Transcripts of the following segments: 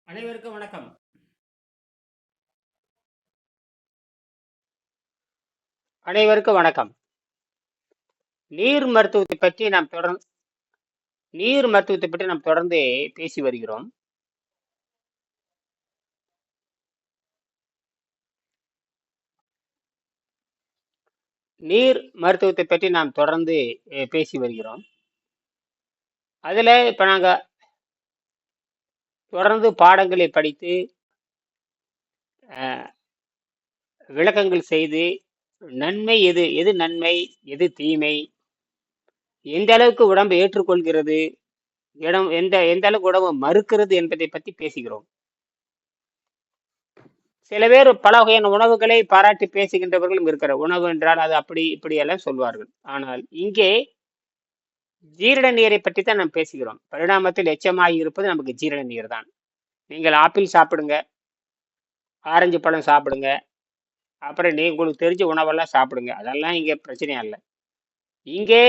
அனைவருக்கும் வணக்கம். அனைவருக்கும் வணக்கம். நீர் மருத்துவத்தை பற்றி நாம் தொடர்ந்து பேசி வருகிறோம். நீர் மருத்துவத்தை பற்றி நாம் தொடர்ந்து பேசி வருகிறோம். அதுல இப்ப நாங்க தொடர்ந்து பாடங்களை படித்து அஹ், விளக்கங்கள் செய்து நன்மை எது எது நன்மை எது தீமை, எந்த அளவுக்கு உடம்பு ஏற்றுக்கொள்கிறது, இடம் எந்த அளவுக்கு உடம்பு மறுக்கிறது என்பதை பற்றி பேசுகிறோம். சில பேர் பல வகையான உணவுகளை பாராட்டி பேசுகின்றவர்களும் இருக்கிறார். உணவு என்றால் அது அப்படி இப்படி எல்லாம் சொல்வார்கள். ஆனால் இங்கே ஜீரண நீரை பற்றி தான் நாம் பேசுகிறோம். பரிணாமத்தில் எச்சமாகி இருப்பது நமக்கு ஜீரண நீர் தான். நீங்கள் ஆப்பிள் சாப்பிடுங்க, ஆரஞ்சு பழம் சாப்பிடுங்க, அப்புறம் உங்களுக்கு தெரிஞ்ச உணவெல்லாம் சாப்பிடுங்க. அதெல்லாம் இங்கே பிரச்சனையா இல்லை. இங்கே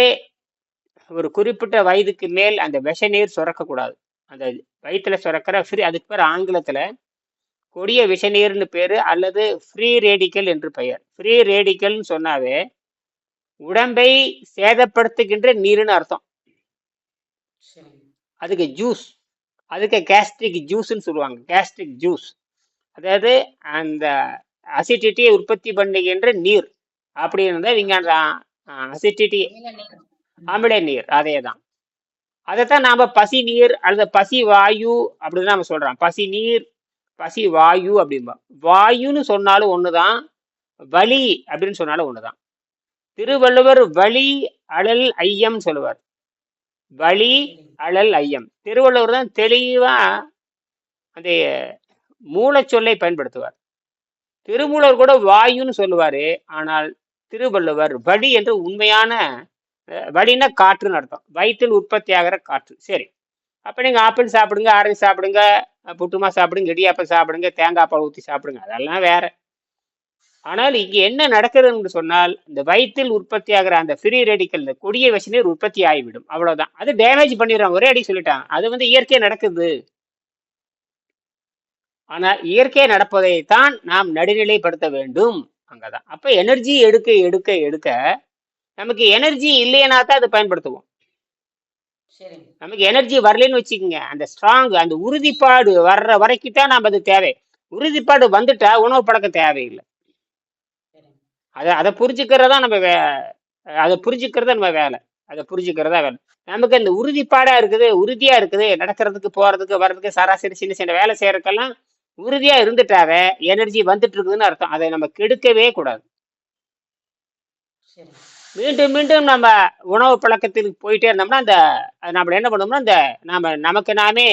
ஒரு குறிப்பிட்ட வயதுக்கு மேல் அந்த விஷ நீர் சுரக்கக்கூடாது. அந்த வயிற்றுல சுரக்கிற ஃப்ரீ, அதுக்கு பேர் ஆங்கிலத்துல கொடிய விஷநீர்னு பேரு, அல்லது ஃப்ரீ ரேடிக்கல் என்று பெயர். ஃப்ரீ ரேடிக்கல்னு சொன்னாவே உடம்பை சேதப்படுத்துகின்ற நீர்னு அர்த்தம். அதுக்கு ஜூஸ், அதுக்கு கேஸ்ட்ரிக் ஜூஸ்ன்னு சொல்லுவாங்க. கேஸ்ட்ரிக் ஜூஸ் அதாவது அந்த அசிடிட்டியை உற்பத்தி பண்ணுகின்ற நீர். அப்படின்னு இவங்க அந்த அசிடிட்டி அமில நீர் அதே தான். அதைத்தான் நாம பசி நீர் அல்லது பசி வாயு அப்படின்னு நாம சொல்றோம். பசி நீர், பசி வாயு அப்படின்பா. வாயுன்னு சொன்னாலும் ஒண்ணுதான், வலி அப்படின்னு சொன்னாலும் ஒண்ணுதான். திருவள்ளுவர் வலி அழல் ஐயம் சொல்லுவார். வலி அழல் ஐயம். திருவள்ளுவர் தான் தெளிவா அந்த மூலச்சொல்லை பயன்படுத்துவார். திருமூலர் கூட வாயுன்னு சொல்லுவாரு. ஆனால் திருவள்ளுவர் வலி என்று உண்மையான வலின்னா காற்றுன்னு அர்த்தம். வயிற்றில் உற்பத்தி ஆகிற காற்று. சரி, அப்ப நீங்க ஆப்பிள் சாப்பிடுங்க, ஆரஞ்சு சாப்பிடுங்க, புட்டுமா சாப்பிடுங்க, இடியாப்பம் சாப்பிடுங்க, தேங்காய் பால் ஊற்றி சாப்பிடுங்க, அதெல்லாம் வேற. ஆனால் இங்க என்ன நடக்குதுன்னு சொன்னால், இந்த வயிற்றில் உற்பத்தி ஆகிற அந்த ஃப்ரீ ரேடிக்கல், இந்த கொடிய விஷநீர் உற்பத்தி ஆகிவிடும். அவ்வளவுதான். அது டேமேஜ் பண்ணிடுறாங்க, ஒரே அடி சொல்லிட்டாங்க. அது இயற்கையா நடக்குது. ஆனா இயற்கை நடப்பதைத்தான் நாம் நடுநிலைப்படுத்த வேண்டும். அங்கதான். அப்ப எனர்ஜி எடுக்க எடுக்க எடுக்க நமக்கு எனர்ஜி இல்லைன்னா தான் அதை பயன்படுத்துவோம். நமக்கு எனர்ஜி வரலன்னு வச்சுக்கோங்க, அந்த ஸ்ட்ராங், அந்த உறுதிப்பாடு வர்ற வரைக்கும் தான் நம்ம அது தேவை. உறுதிப்பாடு வந்துட்டா உணவு பழக்கம் தேவையில்லை. அதை புரிஞ்சுக்கிறதா நம்ம அதை புரிஞ்சுக்கிறதா நம்ம வேலை. அதை புரிஞ்சுக்கிறதா வேலை. நமக்கு அந்த உறுதிப்பாடா இருக்குது, உறுதியா இருக்குது, நடக்கிறதுக்கு போறதுக்கு வர்றதுக்கு சராசரி சின்ன சின்ன வேலை செய்யறதுக்கெல்லாம் உறுதியா இருந்துட்டாவே எனர்ஜி வந்துட்டு இருக்குதுன்னு அர்த்தம். அதை நம்ம கெடுக்கவே கூடாது. மீண்டும் மீண்டும் நம்ம உணவு பழக்கத்துக்கு போயிட்டே இருந்தோம்னா அந்த நம்ம என்ன பண்ணோம்னா அந்த நமக்கு நாமே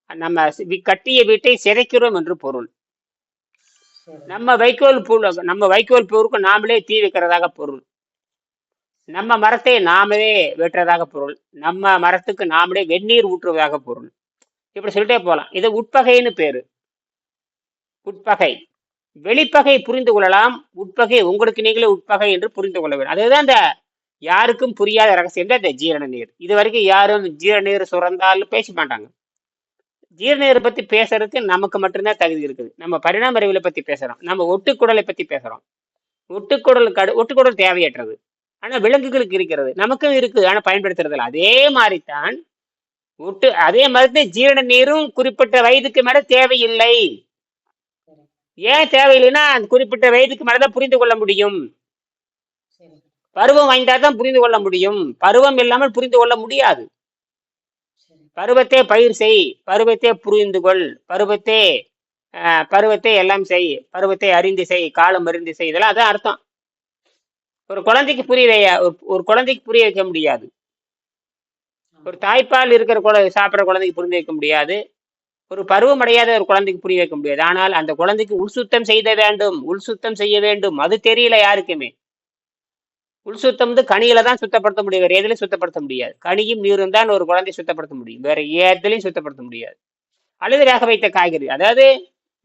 நம்ம கட்டிய வீட்டை சிதைக்கிறோம் என்று பொருள். நம்ம வைக்கோல் பூருக்கு நாமளே தீ வைக்கிறதாக பொருள். நம்ம மரத்தை நாமளே வெட்டுறதாக பொருள். நம்ம மரத்துக்கு நாமளே வெந்நீர் ஊற்றுவதாக பொருள். இப்படி சொல்லிட்டே போகலாம். இது உட்பகைன்னு பேரு. உட்பகை. வெளிப்பகை புரிந்து கொள்ளலாம், உட்பகை உங்களுக்கு நீங்களே உட்பகை என்று புரிந்து கொள்ள வேண்டும். அதுதான் இந்த யாருக்கும் புரியாத ரகசியம் தான் இந்த ஜீரண நீர். இது வரைக்கும் யாரும் ஜீரண நீர் சுரந்தாலும் பேச மாட்டாங்க. ஜீரண நீரை பத்தி பேசுறதுக்கு நமக்கு மட்டும்தான் தகுதி இருக்குது. நம்ம பரிணாம அறிவியலை பத்தி பேசுறோம், நம்ம ஒட்டுக்குடலை பத்தி பேசுறோம். ஒட்டுக்குடல் தேவையற்றது, ஆனா விலங்குகளுக்கு இருக்கிறது, நமக்கும் இருக்குது, ஆனா பயன்படுத்துறதில்ல. அதே மாதிரிதான் அதே மாதிரி ஜீரண நீரும் குறிப்பிட்ட வயதுக்கு மேல தேவையில்லை. ஏன் தேவையில்லைன்னா அந்த குறிப்பிட்ட வயதுக்கு மேலதான் புரிந்து கொள்ள முடியும். பருவம் வாய்ந்தாதான் புரிந்து கொள்ள முடியும். பருவம் இல்லாமல் புரிந்து கொள்ள முடியாது. பருவத்தை பயிர் செய், பருவத்தை புரிந்து கொள், பருவத்தை எல்லாம் செய், பருவத்தை அறிந்து செய், காலம் அறிந்து செய், இதெல்லாம் அதான் அர்த்தம். ஒரு குழந்தைக்கு ஒரு குழந்தைக்கு புரிய வைக்க முடியாது. ஒரு தாய்ப்பால் இருக்கிற சாப்பிட்ற குழந்தைக்கு புரிந்து வைக்க முடியாது. ஒரு பருவம் அடையாத ஒரு குழந்தைக்கு புரிய வைக்க முடியாது. ஆனால் அந்த குழந்தைக்கு உள்சுத்தம் செய்ய வேண்டும். அது தெரியல யாருக்குமே. உள்சுத்தம் கனியில தான் சுத்தப்படுத்த முடியும், வேற எதுலையும் சுத்தப்படுத்த முடியாது. கனியும் நீரும் தான் ஒரு குழந்தைய சுத்தப்படுத்த முடியும், வேற எதுலையும் சுத்தப்படுத்த முடியாது. அல்லது வேக வைத்த காய்கறி, அதாவது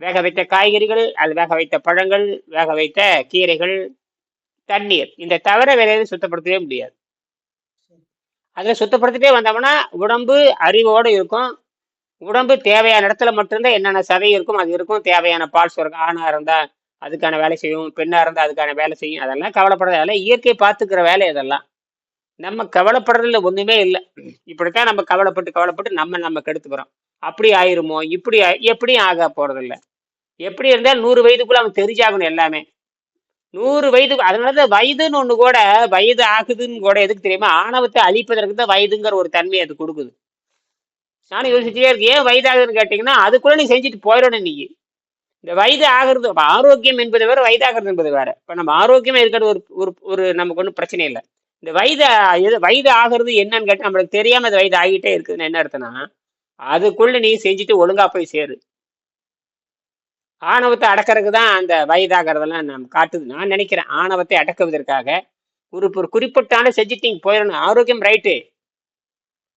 வேக வைத்த காய்கறிகள், அது வேக வைத்த பழங்கள், வேக வைத்த கீரைகள், தண்ணீர், இந்த தவிர வேற எதுவும் சுத்தப்படுத்தவே முடியாது. அதுல சுத்தப்படுத்திட்டே வந்தோம்னா உடம்பு அறிவோடு இருக்கும். உடம்பு தேவையான இடத்துல மட்டும்தான் என்னென்ன சதை இருக்கும் அது இருக்கும். தேவையான பால் சுரக்கும். ஆணா இருந்தா அதுக்கான வேலை செய்யும், பெண்ணா இருந்தா அதுக்கான வேலை செய்யும். அதெல்லாம் கவலைப்படுறது, அதெல்லாம் இயற்கை பார்த்துக்கிற வேலை அதெல்லாம். நம்ம கவலைப்படுறதுல ஒண்ணுமே இல்லை. இப்படித்தான் நம்ம கவலைப்பட்டு கவலைப்பட்டு நம்ம நம்ம கெடுத்துக்கிறோம். அப்படி ஆயிருமோ, இப்படி எப்படியும் ஆக போறது இல்ல. எப்படி இருந்தாலும் 100 வயதுக்குள்ள அவன் தெரிஞ்சாகணும் எல்லாமே. 100 வயது, அதனாலதான் வயதுன்னு ஒண்ணு கூட, வயது ஆகுதுன்னு கூட எதுக்கு தெரியுமா? ஆணவத்தை அழிப்பதற்கு தான் வயதுங்கிற ஒரு தன்மையை அது கொடுக்குது. நானும் யோசிச்சுட்டே இருக்கேன், ஏன் வயதாகுதுன்னு கேட்டீங்கன்னா, அதுக்குள்ள நீ செஞ்சுட்டு போயிடணும் நீ. இந்த வயது ஆகிறது, அப்ப ஆரோக்கியம் என்பது வேற, வயதாகிறது என்பது வேற. இப்ப நம்ம ஆரோக்கியமா இருக்கிறது ஒரு ஒரு ஒரு நமக்கு ஒன்றும் பிரச்சனை இல்லை. இந்த வயது ஆகிறது என்னன்னு கேட்டா, நம்மளுக்கு தெரியாம அது வயது ஆகிட்டே இருக்குதுன்னு என்ன அர்த்தம்னா, அதுக்குள்ள நீ செஞ்சுட்டு ஒழுங்கா போய் சேரு. ஆணவத்தை அடக்கிறதுக்கு தான் அந்த வயதாகிறதெல்லாம் நம்ம காட்டுது. நான் நினைக்கிறேன் ஆணவத்தை அடக்குவதற்காக ஒரு குறிப்பிட்டான செஞ்சுட்டு போயிடணும். ஆரோக்கியம் ரைட்டு,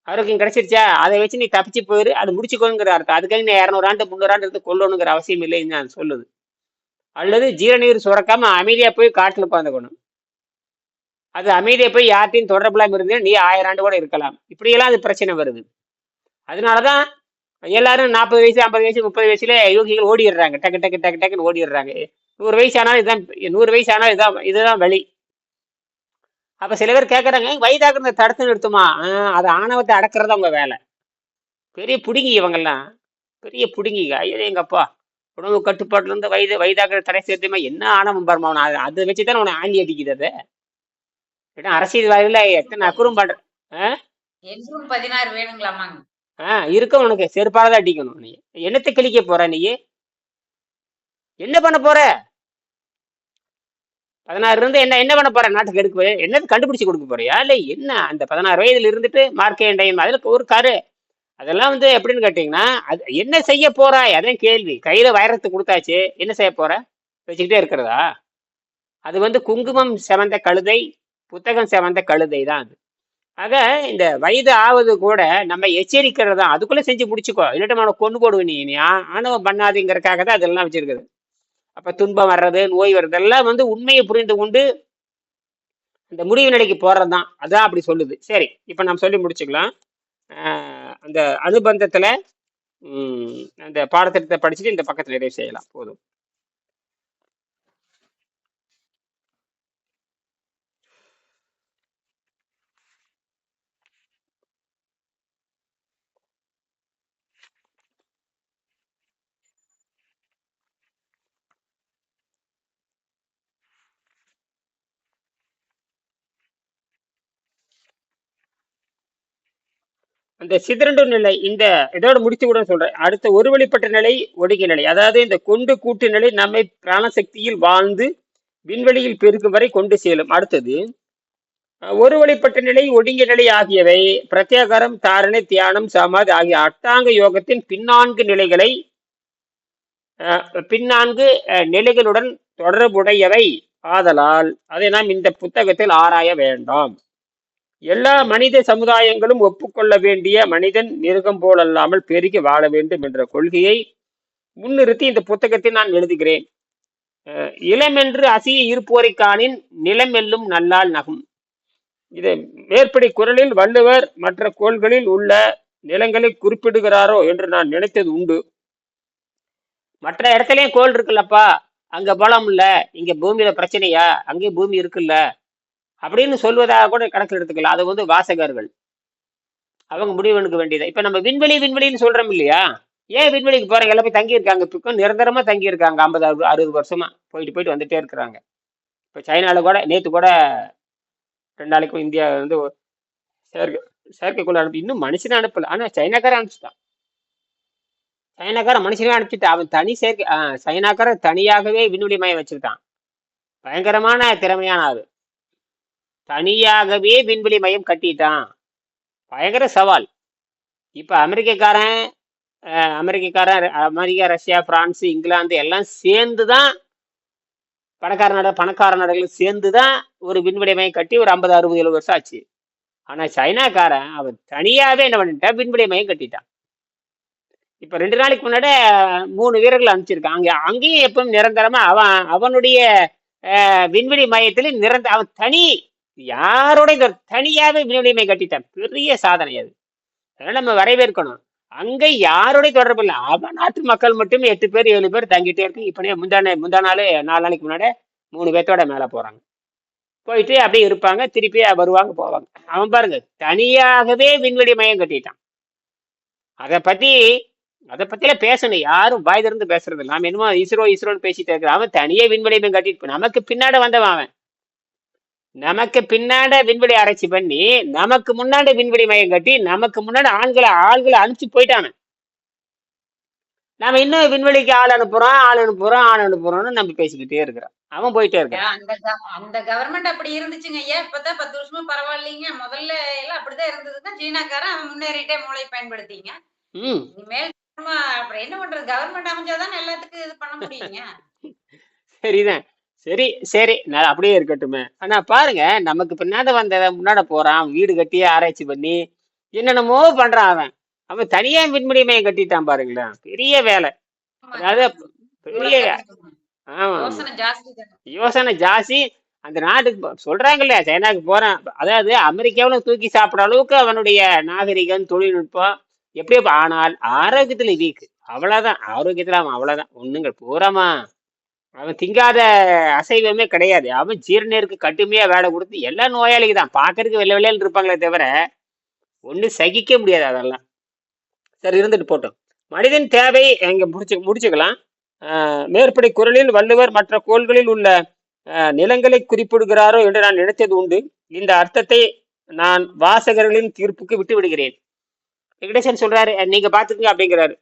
ஆரோக்கியம் கிடைச்சிருச்சா, அதை வச்சு நீ தப்பிச்சு போயிரு, அது முடிச்சுக்கோங்கிற அர்த்தம். அதுக்காக நீ 200 ஆண்டு 300 ஆண்டு இருந்து கொள்ளணுங்கிற அவசியம் இல்லைன்னு நான் சொல்லுது. அல்லது ஜீரநீர் சுரக்காம அமைதியா போய் காட்டுல உட்காந்துக்கணும். அது அமைதியா போய் யார்ட்டையும் தொடர்புலாம் இருந்து நீ 1000 ஆண்டு கூட இருக்கலாம். இப்படியெல்லாம் அது பிரச்சனை வருது. அதனாலதான் எல்லாரும் 40 வயசு 50 வயசு 30 வயசுல யோகிகள் ஓடிடுறாங்க, டக்கு டக்கு டக்கு டக்குன்னு ஓடிடுறாங்க. 100 வயசு ஆனாலும் இதுதான், 100 வயசு ஆனாலும் இதுதான் வழி. அப்ப சில பேர் கேட்கறாங்க, வயதாக்குறத தடுத்து நிறுத்துமா? அது ஆணவத்தை அடக்கிறதா உங்க வேலை. பெரிய புடுங்கி இவங்கெல்லாம், பெரிய புடுங்கிங்க. ஐயோ எங்கப்பா, உணவு கட்டுப்பாட்டுல இருந்து வயதாக்குற தடை சேர்த்துமா என்ன ஆணவம் பரமாவன, அதை வச்சுதான் உன ஆண்டி அடிக்குது. அது ஏன்னா அரசியல்வாதிகள எத்தனை அக்குறம் பண்ற. என்றும் 16 வேணுங்களாமாங்க. இருக்க உனக்கு செருப்பாலதான் அடிக்கணும். நீ என்னத்தை கிழிக்க போற? நீ என்ன பண்ண போற? 16 இருந்து என்ன என்ன பண்ண போற? நாட்டுக்கு எடுக்க என்னது கண்டுபிடிச்சு கொடுக்க போறியா? இல்ல என்ன அந்த 16 வயதுல இருந்துட்டு மார்க்கேண்டையும் அதுல ஒரு கரு, அதெல்லாம் எப்படின்னு கேட்டீங்கன்னா, அது என்ன செய்ய போறாய்? அதான் கேள்வி. கையில வைரத்தை கொடுத்தாச்சு, என்ன செய்ய போற? வச்சுக்கிட்டே இருக்கிறதா? அது குங்குமம் செவந்த கழுதை, புத்தகம் செவந்த கழுதை தான் அது. ஆக இந்த வயது ஆவது கூட நம்ம எச்சரிக்கிறது தான். அதுக்குள்ள செஞ்சு முடிச்சுக்கோ, இல்லாட்டும் அவனை கொண்டு போடுவ. நீ ஆணவம் பண்ணாதீங்கிறதுக்காக தான் அதெல்லாம் வச்சிருக்குது. அப்ப துன்பம் வர்றது, நோய் வர்றது எல்லாம் உண்மையை புரிந்து கொண்டு இந்த முடிவு நிலைக்கு போறதுதான். அதான் அப்படி சொல்லுது. சரி, இப்ப நம்ம சொல்லி முடிச்சுக்கலாம். அந்த அனுபந்தத்துல அந்த பாடத்திட்டத்தை படிச்சுட்டு இந்த பக்கத்துல நிறைவு செய்யலாம். போதும். அந்த சிதறண்டு நிலை இந்த இதோட முடித்து கூட சொல்றேன். அடுத்த ஒரு வழிப்பட்ட நிலை ஒடுங்கிய நிலை, அதாவது இந்த கொண்டு கூட்டு நிலை நம்மை பிராணசக்தியில் வாழ்ந்து விண்வெளியில் பெருக்கும் வரை கொண்டு செல்லும். அடுத்தது ஒரு வழிப்பட்ட நிலை ஒடுங்கிய நிலை ஆகியவை பிரத்யேகரம், தாரணை, தியானம், சமாதி ஆகிய அட்டாங்க யோகத்தின் பின்னான்கு நிலைகளுடன் தொடர்புடையவை ஆதலால் அதை நாம் இந்த புத்தகத்தில் ஆராய வேண்டாம். எல்லா மனித சமுதாயங்களும் ஒப்புக்கொள்ள வேண்டிய மனிதன் மிருகம் போலல்லாமல் பெருகி வாழ வேண்டும் என்ற கொள்கையை முன்னிறுத்தி இந்த புத்தகத்தை நான் எழுதுகிறேன். இளமென்று அசிய இருப்போரை காணின் நிலம் எல்லும் நல்லால் நகும். இதை மேற்படி குரலில் வள்ளுவர் மற்ற கோள்களில் உள்ள நிலங்களை குறிப்பிடுகிறாரோ என்று நான் நினைத்தது உண்டு. மற்ற இடத்துலயும் கோள் இருக்குல்லப்பா, அங்க பலம் இல்ல, இங்க பூமியில பிரச்சனையா, அங்கேயும் பூமி இருக்குல்ல அப்படின்னு சொல்வதாக கூட கணக்கில் எடுத்துக்கலாம். அது வாசகர்கள் அவங்க முடிவு எடுக்க வேண்டியது. இப்ப நம்ம விண்வெளின்னு சொல்றோம் இல்லையா? ஏன் விண்வெளிக்கு போறாங்க? எல்லாம் போய் தங்கி இருக்காங்க, இப்போ நிரந்தரமா தங்கி இருக்காங்க. 50 60 வருஷமா போயிட்டு வந்துட்டே இருக்கிறாங்க. இப்ப சைனால கூட நேத்து கூட 2 நாளைக்கும் இந்தியா செயற்கைக்குள்ள அனுப்பி, இன்னும் மனுஷனை அனுப்பல. ஆனா சைனாக்கார அனுப்பிச்சுட்டான். சைனாக்கார மனுஷனே அனுப்பிச்சுட்டான். அவன் தனி செயற்கை சைனாக்கார தனியாகவே விண்வெளி மையம் வச்சுக்கிட்டான். பயங்கரமான திறமையான ஆளு. தனியாகவே விண்வெளி மையம் கட்டிட்டான். பயங்கர சவால். இப்ப அமெரிக்கா, ரஷ்யா, பிரான்ஸ், இங்கிலாந்து எல்லாம் சேர்ந்துதான், பணக்கார நாடுகள் சேர்ந்துதான் ஒரு விண்வெளி மையம் கட்டி ஒரு 50 60 70 வருஷம் ஆச்சு. ஆனா சைனாக்காரன் அவன் தனியாவே என்ன பண்ணிட்டான்? விண்வெளி மையம் கட்டிட்டான். இப்ப 2 நாளைக்கு முன்னாடி 3 வீரர்கள் அனுப்பிச்சிருக்கான். அங்கேயும் எப்பவும் நிரந்தரமா அவனுடைய விண்வெளி மையத்துல அவன் தனி யாரோட தனியாவே விண்வெளி மையம் கட்டிட்டான். பெரிய சாதனை அது. அதனால நம்ம வரவேற்கணும். அங்க யாருடைய தொடர்பு இல்லை. அவன் நாட்டு மக்கள் மட்டும் 8 பேர் 7 பேர் தங்கிட்டே இருக்கு. இப்ப முந்தா நாள் 4 நாளைக்கு முன்னாடி 3 பேர்த்தோட மேல போறாங்க. போயிட்டு அப்படியே இருப்பாங்க, திருப்பி வருவாங்க போவாங்க. அவன் பாருங்க தனியாகவே விண்வெளி மையம் கட்டிட்டான். அதை பத்தி அதை பத்திலாம் பேசணும், யாரும் வாய் திறந்து பேசுறது இல்லை. நாம என்னமோ இஸ்ரோன்னு பேசிட்டு இருக்கிற அவன் தனியே விண்வெளி மையம் கட்டிட்டு நமக்கு பின்னாடி வந்தவன் அவன். நமக்கு பின்னாடி விண்வெளி ஆராய்ச்சி பண்ணி நமக்கு முன்னாடி விண்வெளி மையம் கட்டி நமக்கு முன்னாடி ஆள்களை அனுப்பிச்சு போயிட்டான். நாம இன்னும் விண்வெளிக்கு ஆள் அனுப்புறோம்னு நம்ம பேசிக்கிட்டே இருக்கிறோம். அவன் போயிட்டே இருக்கிறான். அந்த கவர்மெண்ட் அப்படி இருந்துச்சுங்க ஐயா. இப்பதான் 10 வருஷமா பரவாயில்லைங்க. முதல்ல எல்லாம் அப்படிதான் இருந்ததுதான். சீனாக்காரன் அவன் முன்னேறிட்டே மூளை பயன்படுத்திங்க. இனிமேல் அப்புறம் என்ன பண்றது? கவர்மெண்ட் அமைஞ்சாதான் எல்லாத்துக்கும் இது பண்ண முடியுங்க. சரிதான். சரி சரி, நான் அப்படியே இருக்கட்டுமே. ஆனா பாருங்க, நமக்கு பின்னாடி வந்தவன் முன்னாடி போறான், வீடு கட்டி ஆராய்ச்சி பண்ணி என்னென்னமோ பண்றான். அவன் தனியா விண்வெளி மையம் கட்டிட்டான் பாருங்களேன். பெரிய வேலை. அதாவது பெரிய ஆமா யோசனை ஜாஸ்தி. அந்த நாட்டுக்கு சொல்றாங்கல்ல, சைனாக்கு போறான். அதாவது அமெரிக்காவிலும் தூக்கி சாப்பிட அளவுக்கு அவனுடைய நாகரிகம், தொழில்நுட்பம் எப்படியோ. ஆனால் ஆரோக்கியத்துல வீக்கு. அவ்வளவுதான். ஆரோக்கியத்துல அவன் அவ்வளவுதான். ஒண்ணுங்க பூராமா அவன் திங்காத அசைவமே கிடையாது. அவன் ஜீரணருக்கு கட்டுமையா வேலை கொடுத்து எல்லா நோயாளிக்கு தான் பாக்குறதுக்கு வெள்ளை வெள்ளையில இருப்பாங்களே தவிர ஒண்ணு சகிக்க முடியாது அதெல்லாம். சரி, இருந்துட்டு போட்டோம். மனிதன் தேவை இங்க முடிச்சுக்கலாம். மேற்படி குரலில் வள்ளுவர் மற்ற கோள்களில் உள்ள நிலங்களை குறிப்பிடுகிறாரோ என்று நான் நினைத்தது உண்டு. இந்த அர்த்தத்தை நான் வாசகர்களின் தீர்ப்புக்கு விட்டு விடுகிறேன். வெங்கடேசன் சொல்றாரு, நீங்க பாத்துக்கங்க அப்படிங்கிறாரு.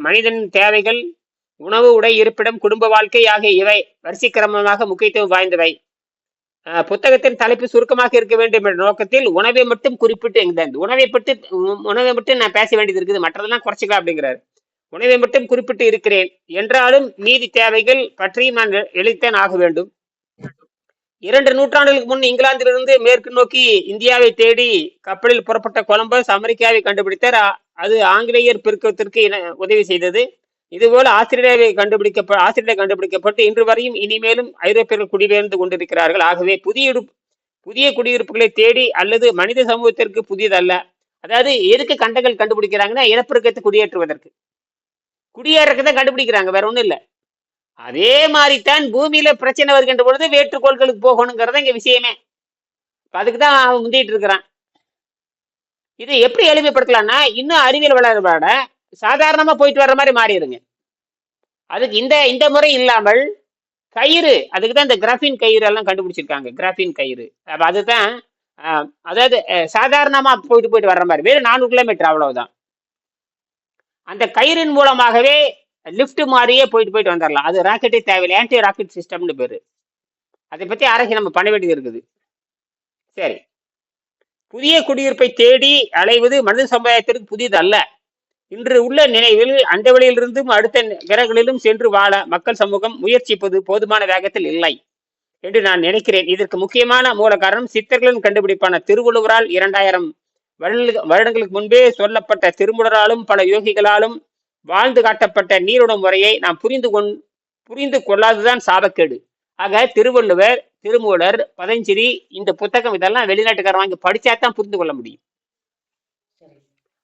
மனிதன் தேவைகள் உணவு, உடை, இருப்பிடம், குடும்ப வாழ்க்கை ஆகிய இவை வரிசைக்கிரமமாக முக்கியத்துவம் வாய்ந்தவை. புத்தகத்தின் தலைப்பு சுருக்கமாக இருக்க வேண்டும் என்ற நோக்கத்தில் உணவை மட்டும் குறிப்பிட்டு உணவை மட்டும் நான் பேச வேண்டியது இருக்குது, மற்றதெல்லாம் குறைச்சிக்கலாம் அப்படிங்கிறாரு. உணவை மட்டும் குறிப்பிட்டு இருக்கிறேன் என்றாலும் மீதி தேவைகள் பற்றி நான் எழுத்தேன் ஆக வேண்டும். 2 நூற்றாண்டுகளுக்கு முன் இங்கிலாந்திலிருந்து மேற்கு நோக்கி இந்தியாவை தேடி கப்பலில் புறப்பட்ட கொலம்பஸ் அமெரிக்காவை கண்டுபிடித்தார். அது ஆங்கிலேயர் பெருக்கத்திற்கு உதவி செய்தது. இதுபோல ஆஸ்திரேலியா கண்டுபிடிக்கப்பட்டு இன்று வரையும் இனிமேலும் ஐரோப்பியர்கள் குடிபெயர்ந்து கொண்டிருக்கிறார்கள். ஆகவே புதிய குடியிருப்புகளை தேடி அல்லது மனித சமூகத்திற்கு புதியதல்ல. அதாவது எதுக்கு கண்டங்கள் கண்டுபிடிக்கிறாங்கன்னா இனப்பெருக்கத்தை குடியேறதை கண்டுபிடிக்கிறாங்க, வேற ஒண்ணும் இல்லை. அதே மாதிரிதான் பூமியில பிரச்சனை வருகின்ற பொழுது வேற்றுக்கோள்களுக்கு போகணுங்கிறத இங்க விஷயமே. அதுக்குதான் அவன் முந்திட்டு இருக்கிறான். இதை எப்படி எளிமைப்படுத்தலாம்னா, இன்னும் அறிவியல் வளர்பாட சாதாரணமா போயிட்டு வர்ற மாதிரி மாறிடுங்க. அதுக்கு இந்த முறை இல்லாமல் கயிறு, அதுக்கு தான் இந்த கிராஃபின் கயிறு எல்லாம் கண்டுபிடிச்சிருக்காங்க. கிராஃபின் கயிறு அதுதான். அதாவது சாதாரணமா போயிட்டு வர்ற மாதிரி, வேறு 400 கிலோமீட்டர் அவ்வளவுதான். அந்த கயிறின் மூலமாகவே லிப்ட் மாதிரியே போயிட்டு வந்துடலாம். அது ராக்கெட்டே தேவையில்லை, ஆன்டி ராக்கெட் சிஸ்டம்னு பேரு. அதை பத்தி ஆராய்ச்சி நம்ம பண்ண வேண்டியது இருக்குது. சரி, புதிய குடியிருப்பை தேடி அலைவது மனித சமுதாயத்திற்கு புதியது அல்ல. இன்று உள்ள நினைவில் அண்டவெளியிலிருந்தும் அடுத்த கிரகங்களிலும் சென்று வாழ மக்கள் சமூகம் முயற்சிப்பது போதுமான வேகத்தில் இல்லை என்று நான் நினைக்கிறேன். இதற்கு முக்கியமான மூல காரணம் சித்தர்களின் கண்டுபிடிப்பான திருவள்ளுவரால் 2000 வருடங்களுக்கு முன்பே சொல்லப்பட்ட திருமுடராலும் பல யோகிகளாலும் வாழ்ந்து காட்டப்பட்ட நீருணவு முறையை நாம் புரிந்து கொள்ளாததுதான் சாபக்கேடு. ஆக திருவள்ளுவர், திருமூலர், பதஞ்சலி, இந்த புத்தகம் இதெல்லாம் வெளிநாட்டுக்காரர் வாங்கி படிச்சாதான் புரிந்து கொள்ள முடியும்.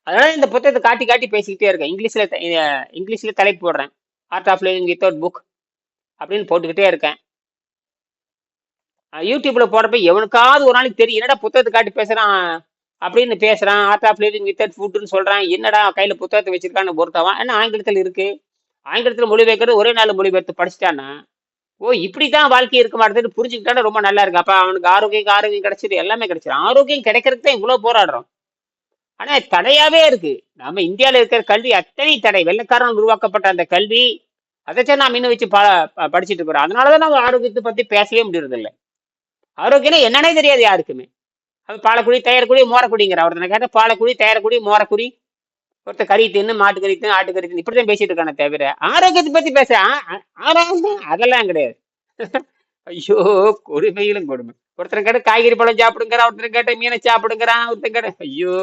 அதனால இந்த புத்தகத்தை காட்டி பேசிக்கிட்டே இருக்கேன். இங்கிலீஷ்ல தலைப்பு போடுறேன், art of living without book அப்படின்னு போட்டுக்கிட்டே இருக்கேன். யூடியூப்ல போறப்ப எவனுக்காவது ஒரு நாளைக்கு தெரியும், என்னடா புத்தகத்தை காட்டி பேசுறான் அப்படின்னு பேசுறான், ஆர்ட் ஆஃப் லிவிங் வித்தவுட் ஃபுட்னு சொல்றான், என்னடா கையில புத்தகத்தை வச்சிருக்கான்னு பொறுத்தவன். ஏன்னா ஆங்கிலத்தில் இருக்கு, ஆங்கிலத்தில் மொழிபெயர்க்கிறது ஒரே நாள் மொழிபெயர்த்து படிச்சுட்டான்னா, ஓ இப்படிதான் வாழ்க்கை இருக்க மாட்டேன்னு புரிஞ்சுக்கிட்டாலும் ரொம்ப நல்லா இருக்கு. அப்ப அவனுக்கு ஆரோக்கியம் கிடைச்சிது, எல்லாமே கிடைச்சிடும். ஆரோக்கியம் கிடைக்கிறதுக்கு தான் இவ்வளவு போராடுறோம். ஆனா தடையாவே இருக்கு. நம்ம இந்தியாவில இருக்கிற கல்வி அத்தனை தடை. வெள்ளைக்காரன் உருவாக்கப்பட்ட அந்த கல்வி, அதைத்தான் நாம் இன்னும் வச்சு படிச்சுட்டு இருக்கிறோம். அதனாலதான் நம்ம ஆரோக்கியத்தை பத்தி பேசவே முடியறது இல்லை. ஆரோக்கியம் என்னன்னே தெரியாது யாருக்குமே. அது பாலக்குடி, தயாரக்குடி, மோரக்குடிங்கிற ஒருத்தனை கேட்ட பாலக்குடி, தயாரக்குடி, மோரக்குடி. ஒருத்தர் கறி தின்னு, மாட்டு கறி தின்னு, ஆட்டு கறி தின்னு இப்படிதான் பேசிட்டு இருக்கானே தவிர ஆரோக்கியத்தை பத்தி பேச அதெல்லாம் கிடையாது. ஐயோ, கொடுமையிலும் கொடுமை. ஒருத்தர் கேட்ட காய்கறி பழம் சாப்பிடுங்கிறான், ஒருத்தர் கேட்ட மீனை சாப்பிடுங்கிறான், ஒருத்தர் கேட்ட ஐயோ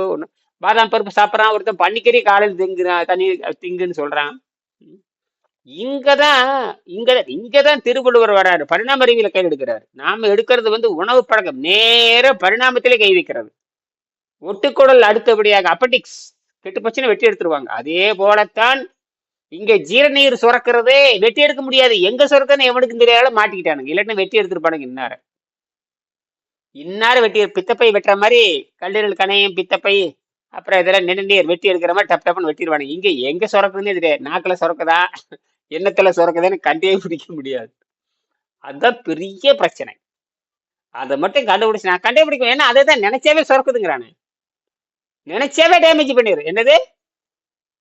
பாதாம் பருப்பு சாப்பிட்றான், ஒருத்தன் பன்னிக்கறி காலையில் திங்குறான், தண்ணி திங்குன்னு சொல்றான். இங்கதான் திருவள்ளுவர் வராரு, பரிணாம அறிவியல கை எடுக்கிறாரு. நாம எடுக்கிறது உணவு பழக்கம், நேர பரிணாமத்திலே கை வைக்கிறது. ஒட்டுக்குடல் அடுத்தபடியாக அப்படிக்ஸ் கெட்டு போச்சுன்னா வெட்டி எடுத்துருவாங்க. அதே போலத்தான் இங்க ஜீரநீர் சுரக்கிறதே வெட்டி எடுக்க முடியாது. எங்க சுரக்குன்னு எவனுக்கும் தெரியாத மாட்டிக்கிட்டானுங்க. இல்லாட்டினா வெட்டி எடுத்துருப்பானுங்க இன்னார வெட்டி பித்தப்பை வெட்டுற மாதிரி கல்லீரல் கணையும் பித்தப்பை அப்புறம் இதெல்லாம் நெடுநீர் வெட்டி எடுக்கிற மாதிரி டப் டப்னு வெட்டிடுவானுங்க. இங்க எங்க சுரக்குதுன்னு தெரியாது. நாக்குல சுரக்குதா எண்ணத்துல சுரக்குதான்னு கண்டே பிடிக்க முடியாது. அதுதான் பெரிய பிரச்சனை. அதை மட்டும் கண்டுபிடிச்சு நான் கண்டுபிடிக்கும். ஏன்னா அதை தான் நினைச்சாவே சுரக்குதுங்கிறானு. நினைச்சாவே டேமேஜ் பண்ணிடு. என்னது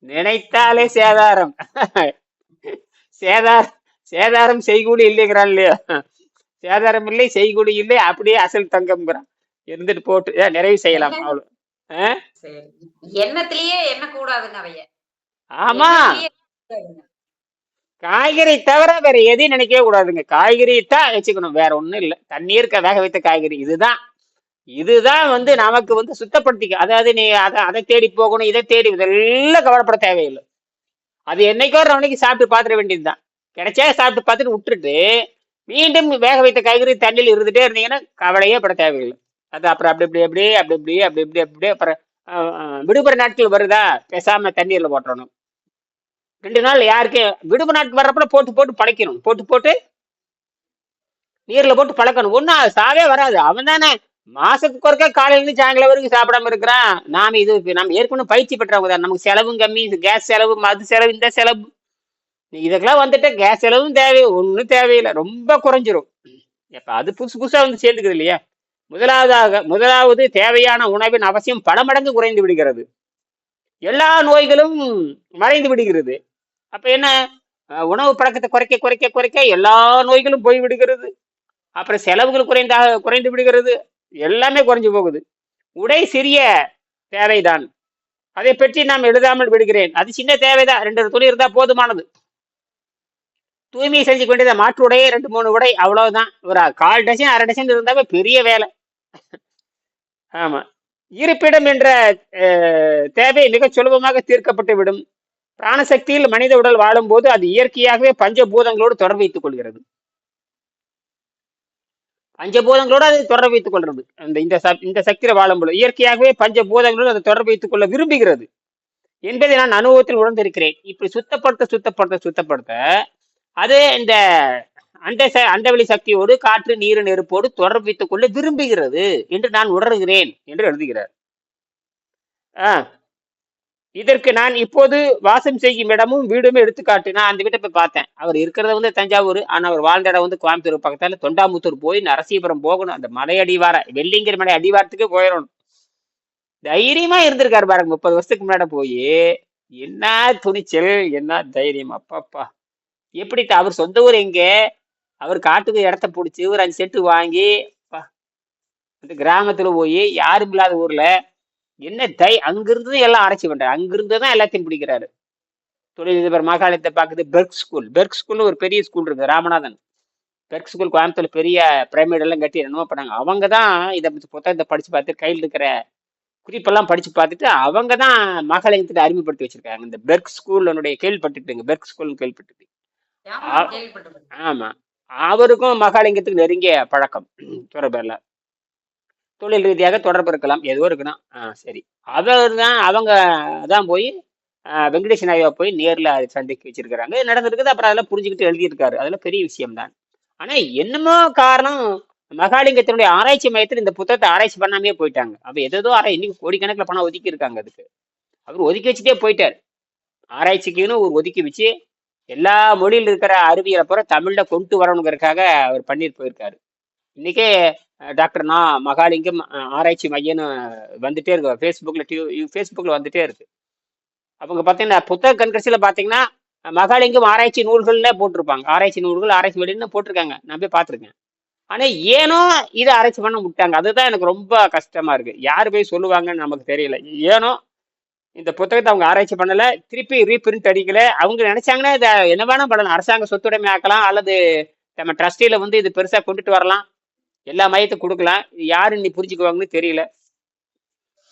நினைத்தாலே சேதாரம். சேதாரம் சேதாரம் செய்கூலி இல்லைங்கிறான் இல்லையா? சேதாரம் இல்லை செய்கூலி இல்லை, அப்படியே அசல் தங்கம்ங்கிறான். இருந்துட்டு போட்டு நிறைவு செய்யலாம் அவ்வளவு. எண்ணத்திலேயே என்ன கூடாதுங்க அவைய. ஆமா, காய்கறி தவிர வேற எதையும் நினைக்கவே கூடாதுங்க. காய்கறி தான் வச்சுக்கணும், வேற ஒண்ணும் இல்லை. தண்ணீர் வேக வைத்த காய்கறி இதுதான். இதுதான் வந்து நமக்கு வந்து சுத்தப்படுத்திக்க. அதாவது நீ அதை தேடி போகணும், இதை தேடி, இதெல்லாம் கவலைப்பட தேவையில்லை. அது என்னைக்கோ ஒரு நாளைக்கு சாப்பிட்டு பாத்துட வேண்டியதுதான். கிடைச்சா சாப்பிட்டு பார்த்துட்டு விட்டுட்டு மீண்டும் வேக வைத்த காய்கறி தண்ணியில் இருந்துட்டே இருந்தீங்கன்னா கவலையே பட தேவையில்லை. அது அப்புறம் அப்படி இப்படி அப்படி அப்படி இப்படி அப்படி இப்படி அப்படி அப்புறம் விடுமுறை நாட்கள் வருதா பேசாம தண்ணீர்ல போட்டணும். 2 நாள் யாருக்கு விடுமுறை நாட்கள் வர்றப்ப போட்டு போட்டு பழக்கணும். போட்டு போட்டு நீர்ல போட்டு பழக்கணும். ஒன்னும் சாவே வராது. அவன் தானே மாசத்துக்கு ஒருக்கா காலையில இருந்து சாயங்காலம் வரைக்கும் சாப்பிடாம இருக்கிறான். நாம நம்ம ஏற்கனவே பயிற்சி பெற்றவங்க தான். நமக்கு செலவும் கம்மி, கேஸ் செலவு, மது செலவு, இந்த செலவு, இதுக்கெல்லாம் வந்துட்டு கேஸ் செலவும் தேவை ஒன்றும் தேவையில்லை, ரொம்ப குறைஞ்சிரும். இப்ப அது புதுசு புதுசா வந்து சேர்ந்துக்குது இல்லையா? முதலாவது தேவையான உணவின் அவசியம் பல மடங்கு குறைந்து விடுகிறது. எல்லா நோய்களும் மறைந்து விடுகிறது. அப்ப என்ன, உணவு பழக்கத்தை குறைக்க குறைக்க குறைக்க எல்லா நோய்களும் போய் விடுகிறது. அப்புறம் செலவுகள் குறைந்து விடுகிறது. எல்லாமே குறைஞ்சு போகுது. உடை சிறிய தேவைதான், அதை பற்றி நாம் எழுதாமல் விடுகிறேன். அது சின்ன தேவைதான், 2 துணி இருந்தா போதுமானது. தூய்மையை செஞ்சு வேண்டியதை மாற்று உடையே 2-3 உடை, அவ்வளவுதான். ஒரு 1/4 டசன் 1/2 டசன் இருந்தாவே பெரிய வேலை. ஆமா, இருப்பிடம் என்ற தேவை மிக சுலபமாக தீர்க்கப்பட்டு விடும். பிராணசக்தியில் மனித உடல் வாழும் போது அது இயற்கையாகவே பஞ்சபூதங்களோடு தொடர்பு வைத்துக் கொள்கிறது. பஞ்சபூதங்களோடு அது தொடர்பு வைத்துக் கொள்றது. இந்த சக்தியில வாழும்போது இயற்கையாகவே பஞ்சபூதங்களோடு அதை தொடர்பு வைத்துக் கொள்ள விரும்புகிறது என்பதை நான் அனுபவத்தில் உணர்ந்திருக்கிறேன். இப்படி சுத்தப்படுத்த அது இந்த அண்டவெளி சக்தியோடு காற்று நீர் நெருப்போடு தொடர்பு வைத்துக் கொள்ள விரும்புகிறது என்று நான் உணர்கிறேன் என்று எழுதுகிறார். இதற்கு நான் இப்போது வாசம் செய்யும் இடமும் வீடுமே எடுத்துக்காட்டு. நான் அந்த வீட்டை போய் பார்த்தேன். அவர் இருக்கிறத வந்து தஞ்சாவூர், ஆனா அவர் வாழ்ந்த இடம் வந்து கோயம்புத்தூர் பக்கத்தால தொண்டாமுத்தூர் போய் நரசீபுரம் போகணும். அந்த மலை அடிவார வெள்ளிங்கிற மலை அடிவாரத்துக்கு போயிடணும். தைரியமா இருந்திருக்காரு பாருங்க. 30 வருஷத்துக்கு முன்னாடி போய் என்ன துணிச்சல், என்ன தைரியம், அப்பாப்பா. எப்படி அவர் சொந்த ஊர் எங்க, அவர் காட்டுக்கு இடத்த பிடிச்சி ஒரு 5 சென்ட் வாங்கி அந்த கிராமத்துல போய் யாரும் இல்லாத ஊர்ல என்ன அங்கிருந்து எல்லாம் ஆராய்ச்சி பண்றாரு. அங்கிருந்துதான் எல்லாத்தையும் பிடிக்கிறாரு. தொழிலதிபர் மகாலயத்தை பார்க்குது. பெர்க் ஸ்கூல்னு ஒரு பெரிய ஸ்கூல் இருக்கு, ராமநாதன் பெர்க் ஸ்கூல். கோயம்புத்தூர்ல பெரிய பிரைமேட் எல்லாம் கட்டி என்னமோ பண்ணாங்க. அவங்க தான் இதை புத்தகத்தை படிச்சு பார்த்து கையில் இருக்கிற குறிப்பெல்லாம் படிச்சு பார்த்துட்டு அவங்க தான் மகாலயத்தை அறிமுகப்படுத்தி வச்சிருக்காங்க. இந்த பெர்க் ஸ்கூல் கேள்விப்பட்டுட்டுங்க, பெர்க் ஸ்கூல் கேள்விப்பட்டு. ஆமா, அவருக்கும் மகாலிங்கத்துக்கு நெருங்கிய பழக்கம் தொடர்பு, தொழில் ரீதியாக தொடர்பு இருக்கலாம், ஏதோ இருக்கணும். சரி, அவர் தான் அவங்க தான் போய் வெங்கடேஷ் நாயுவா போய் நேர்ல சந்திக்க வச்சிருக்கிறாங்க. நடந்திருக்குது. அப்புறம் அதெல்லாம் புரிஞ்சுக்கிட்டு எழுதியிருக்காரு. அதெல்லாம் பெரிய விஷயம் தான். ஆனா என்னமோ காரணம் மகாலிங்கத்தினுடைய ஆராய்ச்சி மையத்தில் இந்த புத்தகத்தை ஆராய்ச்சி பண்ணாமே போயிட்டாங்க. அப்ப ஏதோ இன்னைக்கு கோடிக்கணக்கில் பணம் ஒதுக்கி இருக்காங்க அதுக்கு. அவர் ஒதுக்கி வச்சுட்டே போயிட்டார். ஆராய்ச்சிக்குன்னு ஒரு ஒதுக்கி வச்சு எல்லா மொழியில் இருக்கிற அறிவியலை பூரா தமிழ்ல கொண்டு வரணுங்கிறதுக்காக அவர் பண்ணிட்டு போயிருக்காரு. இன்னைக்கே டாக்டர் மகாலிங்கம் ஆராய்ச்சி மையம்னு வந்துட்டே இருக்கு, ஃபேஸ்புக்ல வந்துட்டே இருக்கு. அவங்க பார்த்தீங்கன்னா புத்தக கண்காட்சியில பார்த்தீங்கன்னா மகாலிங்கம் ஆராய்ச்சி நூல்கள்ல போட்டிருப்பாங்க. ஆராய்ச்சி நூல்கள், ஆராய்ச்சி வெளின்னு போட்டிருக்காங்க. நான் போய் பார்த்துருக்கேன். ஆனா ஏனோ இதை ஆராய்ச்சி பண்ண விட்டாங்க. அதுதான் எனக்கு ரொம்ப கஷ்டமா இருக்கு. யாரு போய் சொல்லுவாங்கன்னு நமக்கு தெரியல. ஏனோ இந்த புத்தகத்தை அவங்க ஆராய்ச்சி பண்ணல, திருப்பி ரீபிரிண்ட் அடிக்கல. அவங்க நினைச்சாங்கன்னா இதை என்ன வேணா பண்ணலாம், அரசாங்க சொத்துடைமை ஆக்கலாம், அல்லது நம்ம ட்ரஸ்டில வந்து இது பெருசா கொண்டுட்டு வரலாம், எல்லா மையத்துக்கு கொடுக்கலாம். யாரு நீ புரிஞ்சுக்குவாங்கன்னு தெரியல.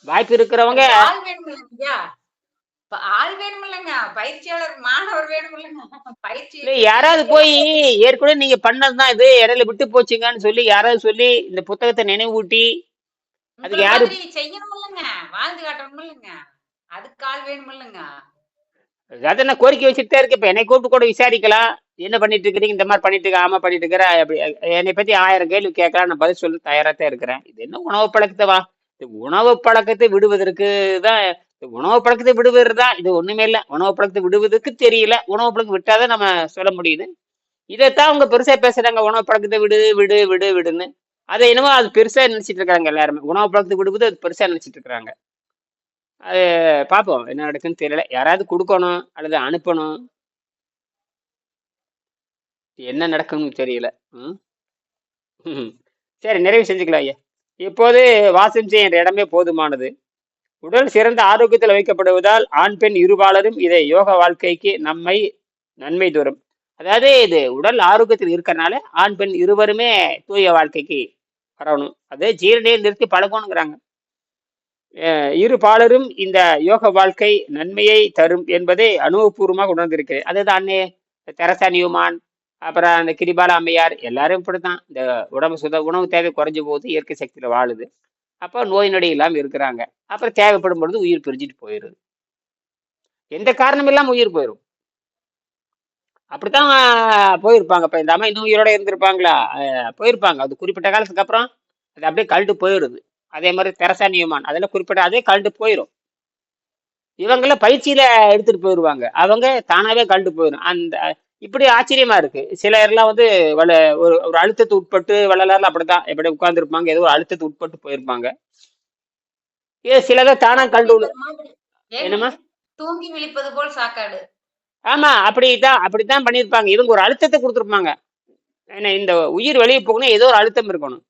வாய்ப்பு இருக்கிறவங்க யாராவது போய் ஏற்கனவே நீங்க பண்ணதுதான் இது, இடையில விட்டு போச்சுங்கன்னு சொல்லி யாராவது சொல்லி இந்த புத்தகத்தை நினைவூட்டி அதுக்கு யாரு செய்யணும் இல்லைங்க, வாழ்ந்து காட்டணும் இல்லைங்க. அதுக்கு ஆள் வேணுமில்லைங்க. அதாவது நான் கோரிக்கை வச்சுட்டு தான் இருக்கேன். இப்ப என்னை கூப்பிட்டு கூட விசாரிக்கலாம். என்ன பண்ணிட்டு இருக்கிறீங்க? இந்த மாதிரி பண்ணிட்டு இருக்க, ஆமா பண்ணிட்டு இருக்கிற. அப்படி என்னை பத்தி 1000 கேள்வி கேட்கலாம். நான் பதில் சொல்ல தயாரா தான் இருக்கிறேன். இது என்ன உணவு பழக்கத்தை இது உணவு பழக்கத்தை விடுவதற்கு தான். உணவு பழக்கத்தை விடுவது தான் இது. ஒண்ணுமே இல்லை. உணவு பழக்கத்தை விடுவதற்கு தெரியல. உணவு பழக்கம் விட்டாதான் நம்ம சொல்ல முடியுது. இதைத்தான் அவங்க பெருசா பேசுறாங்க. உணவு பழக்கத்தை விடு விடு விடு விடுன்னு. அதை என்னமோ அது பெருசா நினைச்சிட்டு இருக்காங்க எல்லாருமே. உணவு பழக்கத்தை விடுவது அது பெருசா நினைச்சிட்டு இருக்காங்க. அது பார்ப்போம் என்ன நடக்குன்னு தெரியல. யாராவது கொடுக்கணும் அல்லது அனுப்பணும். என்ன நடக்கும்னு தெரியல. ம். ம். சரி, நிறைவு செஞ்சுக்கலாம் ஐயா. இப்போது வாசம் செய்ய என்ற இடமே போதுமானது. உடல் சிறந்த ஆரோக்கியத்தில் வைக்கப்படுவதால் ஆண் பெண் இருபாலரும் இதை யோக வாழ்க்கைக்கு நன்மை தரும். அதாவது இது உடல் ஆரோக்கியத்தில் இருக்கறனால ஆண் பெண் இருவருமே தூய வாழ்க்கைக்கு வரணும். அது ஜீரணியை நிறுத்தி பழகணுங்கிறாங்க. இரு பாலரும் இந்த யோக வாழ்க்கை நன்மையை தரும் என்பதை அனுபவபூர்வமாக உணர்ந்திருக்கிறேன். அதுதான் அன்னை தெரசா நியூமான், அப்புறம் அந்த கிரிபாலா அம்மையார் எல்லாரும் இப்படித்தான். இந்த உணவு தேவை குறைஞ்ச போது இயற்கை சக்தியில வாழுது. அப்போ நோய் நொடி இல்லாமல் இருக்கிறாங்க. அப்புறம் தேவைப்படும் பொழுது உயிர் பிரிஞ்சுட்டு போயிடுது. எந்த காரணம் இல்லாம உயிர் போயிடும். அப்படித்தான் போயிருப்பாங்க. இப்ப இந்த அம்மா இன்னும் உயிரோட இருந்திருப்பாங்களா? போயிருப்பாங்க. அது குறிப்பிட்ட காலத்துக்கு அப்புறம் அது அப்படியே கழட்டு போயிடுது. அதே மாதிரி தெரசா நியூமான் அதெல்லாம் குறிப்பிட்ட அதே கழட்டு போயிடும். இவங்கள பயிற்சியில எடுத்துட்டு போயிடுவாங்க. அவங்க தானாவே கழட்டு போயிடும். அந்த இப்படி ஆச்சரியமா இருக்கு. சிலர்லாம் வந்து ஒரு ஒரு அழுத்தத்தை உட்பட்டு வள்ளலாறுல அப்படித்தான் எப்படி உட்கார்ந்துருப்பாங்க. ஏதோ ஒரு அழுத்தத்தை உட்பட்டு போயிருப்பாங்க. சிலதை தானா கழண்டு என்னமா தூங்கி விழிப்பது போல் சாக்காடு. ஆமா, அப்படித்தான் பண்ணியிருப்பாங்க. இவங்க ஒரு அழுத்தத்தை கொடுத்துருப்பாங்க. ஏன்னா இந்த உயிர் வெளியே போகணும், ஏதோ ஒரு அழுத்தம் இருக்கணும்.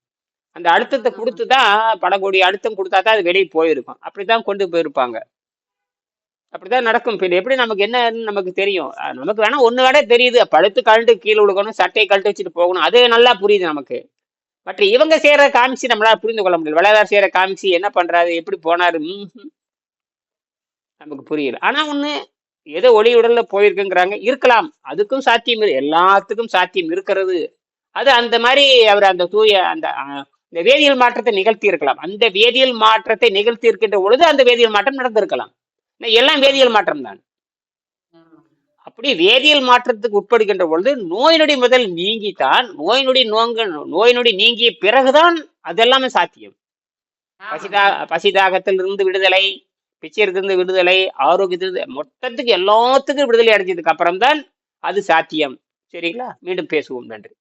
அந்த அழுத்தத்தை கொடுத்துதான் படக்கூடிய அழுத்தம் கொடுத்தா தான் அது வெளியே போயிருக்கும். அப்படித்தான் கொண்டு போயிருப்பாங்க. அப்படிதான் நடக்கும். எப்படி நமக்கு என்னன்னு நமக்கு தெரியும். நமக்கு வேணா ஒண்ணு வேணா தெரியுது. பழுத்து கழட்டு கீழே விழுக்கணும், சட்டையை கழட்டு வச்சுட்டு போகணும். அது நல்லா புரியுது நமக்கு. மற்ற இவங்க செய்யற காமிச்சு நம்மளால புரிந்து கொள்ள முடியல. வள்ளலார் செய்யற காமிச்சு என்ன பண்றாரு, எப்படி போனாரு, நமக்கு புரியல. ஆனா ஒண்ணு ஏதோ ஒளி உடல்ல போயிருக்குங்கிறாங்க. இருக்கலாம், அதுக்கும் சாத்தியம் எல்லாத்துக்கும் சாத்தியம் இருக்கிறது. அது அந்த மாதிரி அவர் அந்த தூய அந்த இந்த வேதியியல் மாற்றத்தை நிகழ்த்தி இருக்கலாம். அந்த வேதியியல் மாற்றத்தை நிகழ்த்தி இருக்கின்ற பொழுது அந்த வேதியியல் மாற்றம் நடந்திருக்கலாம். எல்லாம் வேதியியல் மாற்றம் தான். அப்படி வேதியியல் மாற்றத்துக்கு உட்படுகின்ற பொழுது நோய் நொடி முதல் நீங்கித்தான் நோய் நொடி நீங்கிய பிறகுதான் அதெல்லாமே சாத்தியம். பசிதாகத்தில் இருந்து விடுதலை, பிச்சையிலிருந்து விடுதலை, ஆரோக்கியத்திலிருந்து மொத்தத்துக்கு எல்லாத்துக்கும் விடுதலை அடைஞ்சதுக்கு அப்புறம் தான் அது சாத்தியம். சரிங்களா? மீண்டும் பேசுவோம். நன்றி.